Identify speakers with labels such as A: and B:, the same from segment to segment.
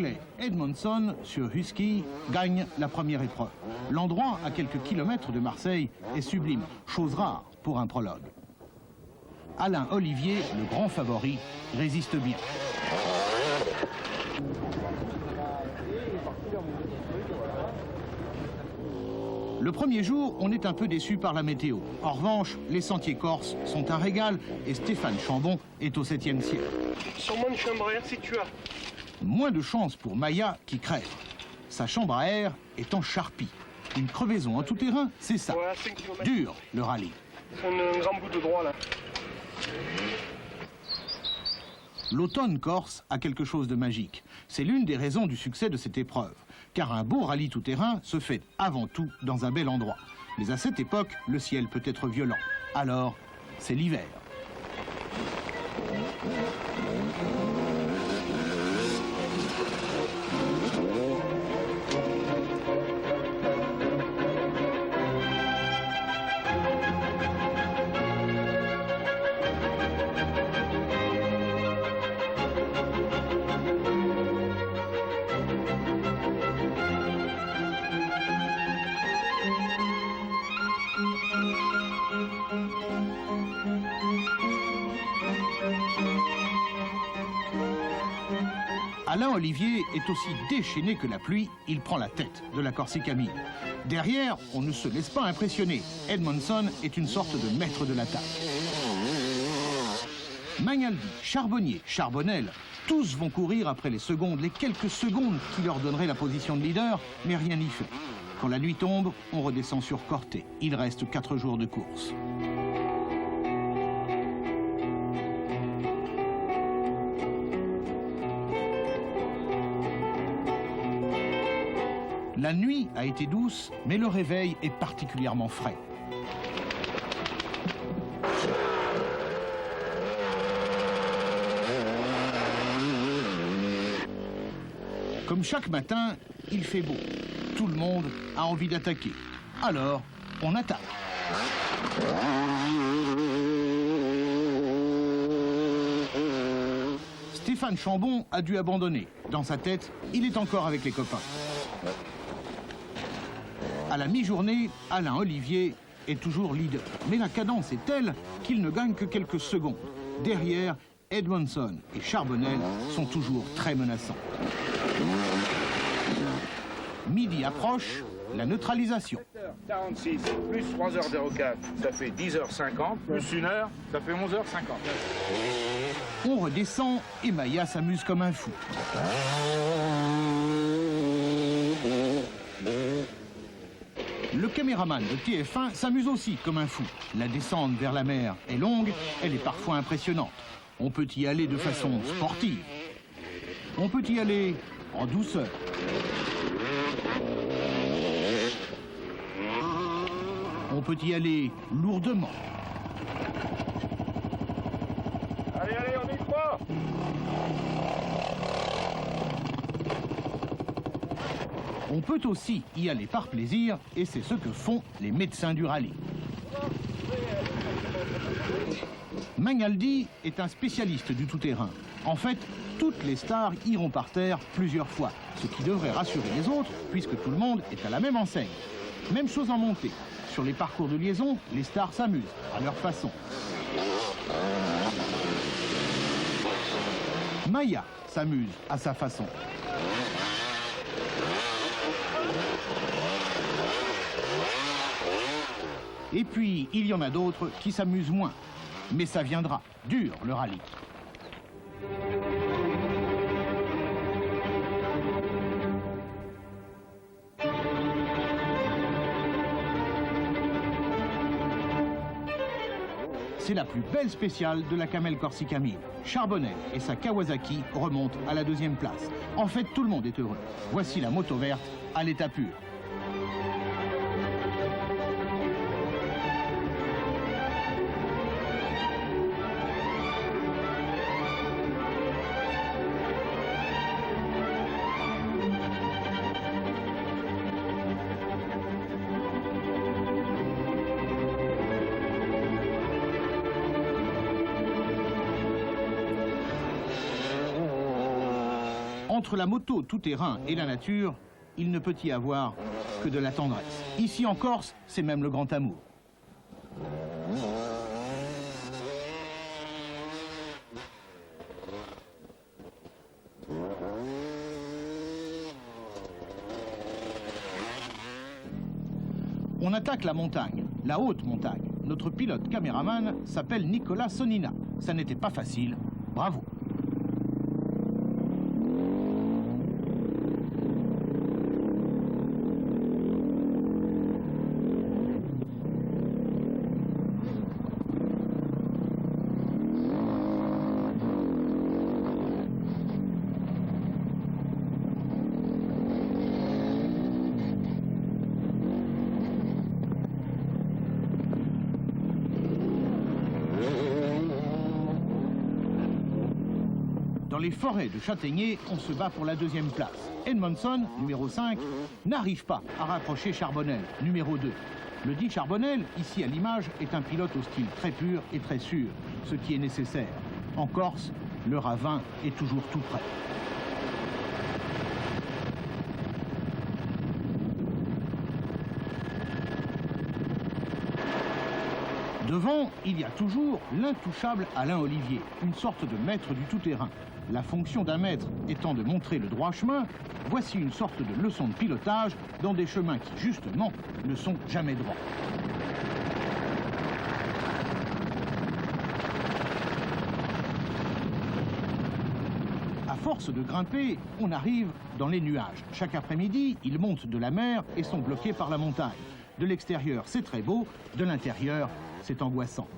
A: l'Anglais Edmondson sur Husky gagne la première épreuve. L'endroit, à quelques kilomètres de Marseille, est sublime, chose rare pour un prologue. Alain Olivier, le grand favori, résiste bien. Le premier jour, on est un peu déçu par la météo. En revanche, les sentiers corses sont un régal et Stéphane Chambon est au 7e ciel.
B: Sûrement une chambre à air si tu as.
A: Moins de chance pour Maya qui crève. Sa chambre à air est en charpie. Une crevaison en tout terrain, c'est ça.
B: Voilà, 5 km.
A: Dur, le rallye.
B: C'est un grand bout de droit là.
A: L'automne corse a quelque chose de magique. C'est l'une des raisons du succès de cette épreuve. Car un beau rallye tout-terrain se fait avant tout dans un bel endroit. Mais à cette époque, le ciel peut être violent. Alors, c'est l'hiver. Alain Olivier est aussi déchaîné que la pluie, il prend la tête de la Corsica 1000. Derrière, on ne se laisse pas impressionner. Edmondson est une sorte de maître de l'attaque. Magnaldi, Charbonnier, Charbonnel, tous vont courir après les secondes, les quelques secondes qui leur donneraient la position de leader, mais rien n'y fait. Quand la nuit tombe, on redescend sur Corté. Il reste 4 jours de course. La nuit a été douce, mais le réveil est particulièrement frais. Comme chaque matin, il fait beau. Tout le monde a envie d'attaquer. Alors, on attaque. Stéphane Chambon a dû abandonner. Dans sa tête, il est encore avec les copains. À la mi-journée, Alain Olivier est toujours leader. Mais la cadence est telle qu'il ne gagne que quelques secondes. Derrière, Edmondson et Charbonnel sont toujours très menaçants. Midi approche, la neutralisation.
C: 46 plus 3h04, ça fait 10h50, plus 1 heure, ça fait 11h50.
A: On redescend et Maya s'amuse comme un fou. Le caméraman de TF1 s'amuse aussi comme un fou. La descente vers la mer est longue, elle est parfois impressionnante. On peut y aller de façon sportive. On peut y aller en douceur. On peut y aller lourdement.
C: Allez, allez, on y croit.
A: On peut aussi y aller par plaisir, et c'est ce que font les médecins du rallye. Magnaldi est un spécialiste du tout-terrain. En fait, toutes les stars iront par terre plusieurs fois, ce qui devrait rassurer les autres, puisque tout le monde est à la même enseigne. Même chose en montée. Sur les parcours de liaison, les stars s'amusent, à leur façon. Maya s'amuse à sa façon. Et puis, il y en a d'autres qui s'amusent moins. Mais ça viendra. Dur, le rallye. C'est la plus belle spéciale de la Camel Corsica 1000. Charbonnel et sa Kawasaki remontent à la 2e place. En fait, tout le monde est heureux. Voici la moto verte à l'état pur. Entre la moto tout-terrain et la nature, il ne peut y avoir que de la tendresse. Ici en Corse, c'est même le grand amour. On attaque la montagne, la haute montagne. Notre pilote caméraman s'appelle Nicolas Sonina. Ça n'était pas facile. Bravo. Dans les forêts de châtaigniers, on se bat pour la deuxième place. Edmondson, numéro 5, n'arrive pas à rapprocher Charbonnel, numéro 2. Le dit Charbonnel, ici à l'image, est un pilote au style très pur et très sûr, ce qui est nécessaire. En Corse, le ravin est toujours tout près. Devant, il y a toujours l'intouchable Alain Olivier, une sorte de maître du tout-terrain. La fonction d'un maître étant de montrer le droit chemin, voici une sorte de leçon de pilotage dans des chemins qui, justement, ne sont jamais droits. À force de grimper, on arrive dans les nuages. Chaque après-midi, ils montent de la mer et sont bloqués par la montagne. De l'extérieur, c'est très beau, de l'intérieur, c'est angoissant.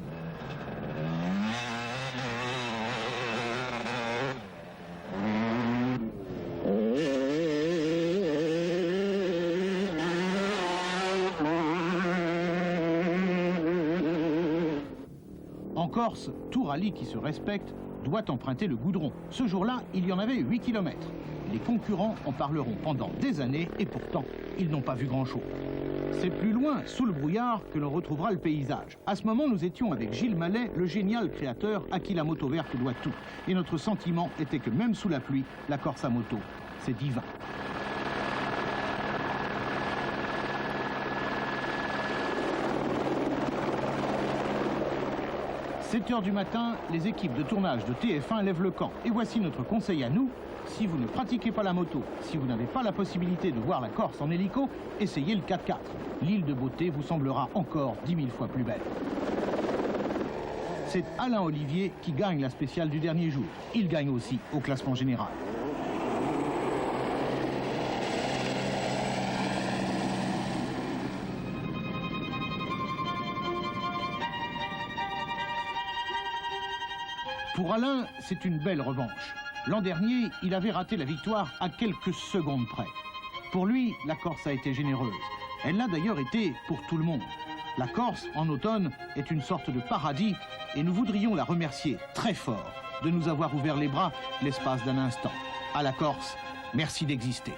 A: En Corse, tout rallye qui se respecte doit emprunter le goudron. Ce jour-là, il y en avait 8 km. Les concurrents en parleront pendant des années et pourtant, ils n'ont pas vu grand-chose. C'est plus loin, sous le brouillard, que l'on retrouvera le paysage. À ce moment, nous étions avec Gilles Mallet, le génial créateur à qui la moto verte doit tout. Et notre sentiment était que même sous la pluie, la Corse à moto, c'est divin. « 7 h du matin, les équipes de tournage de TF1 lèvent le camp. Et voici notre conseil à nous. Si vous ne pratiquez pas la moto, si vous n'avez pas la possibilité de voir la Corse en hélico, essayez le 4x4. L'île de Beauté vous semblera encore 10 000 fois plus belle. » C'est Alain Olivier qui gagne la spéciale du dernier jour. Il gagne aussi au classement général. Pour Alain, c'est une belle revanche. L'an dernier, il avait raté la victoire à quelques secondes près. Pour lui, la Corse a été généreuse. Elle l'a d'ailleurs été pour tout le monde. La Corse, en automne, est une sorte de paradis et nous voudrions la remercier très fort de nous avoir ouvert les bras l'espace d'un instant. À la Corse, merci d'exister.